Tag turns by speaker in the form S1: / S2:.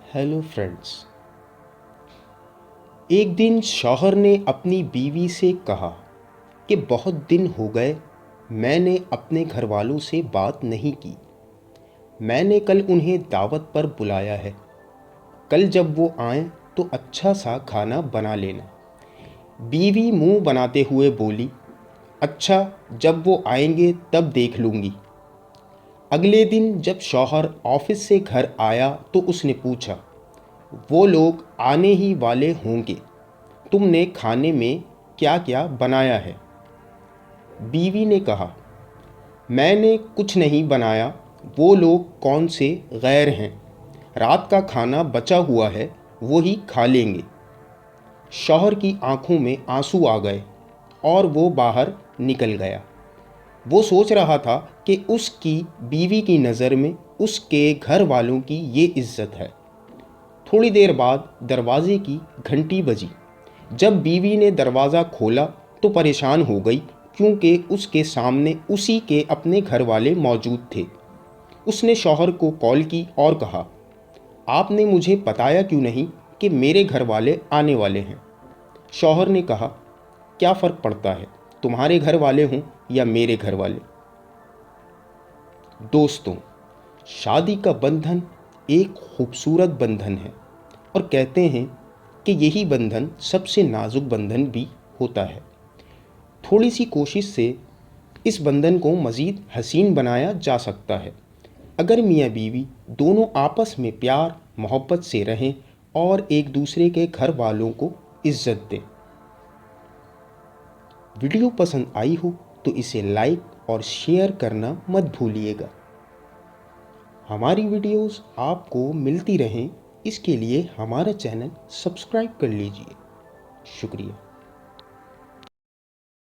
S1: Hello friends. एक दिन शौहर ने अपनी बीवी से कहा कि बहुत दिन हो गए मैंने अपने घर वालों से बात नहीं की। मैंने कल उन्हें दावत पर बुलाया है। कल जब वो आएं तो अच्छा सा खाना बना लेना। बीवी मुंह बनाते हुए बोली, अच्छा जब वो आएंगे तब देख लूँगी। अगले दिन जब शौहर ऑफिस से घर आया तो उसने पूछा, वो लोग आने ही वाले होंगे, तुमने खाने में क्या क्या बनाया है? बीवी ने कहा, मैंने कुछ नहीं बनाया, वो लोग कौन से गैर हैं, रात का खाना बचा हुआ है वो ही खा लेंगे। शौहर की आंखों में आंसू आ गए और वो बाहर निकल गया। वो सोच रहा था कि उसकी बीवी की नज़र में उसके घर वालों की ये इज्जत है। थोड़ी देर बाद दरवाजे की घंटी बजी। जब बीवी ने दरवाज़ा खोला तो परेशान हो गई, क्योंकि उसके सामने उसी के अपने घर वाले मौजूद थे। उसने शौहर को कॉल की और कहा, आपने मुझे बताया क्यों नहीं कि मेरे घर वाले आने वाले हैं? शौहर ने कहा, क्या फ़र्क पड़ता है, तुम्हारे घर वाले हों या मेरे घर वाले। दोस्तों, शादी का बंधन एक खूबसूरत बंधन है और कहते हैं कि यही बंधन सबसे नाजुक बंधन भी होता है। थोड़ी सी कोशिश से इस बंधन को मज़ीद हसीन बनाया जा सकता है, अगर मियाँ बीवी दोनों आपस में प्यार मोहब्बत से रहें और एक दूसरे के घर वालों को इज्जत दें। वीडियो पसंद आई हो तो इसे लाइक और शेयर करना मत भूलिएगा। हमारी वीडियोस आपको मिलती रहें, इसके लिए हमारा चैनल सब्सक्राइब कर लीजिए। शुक्रिया।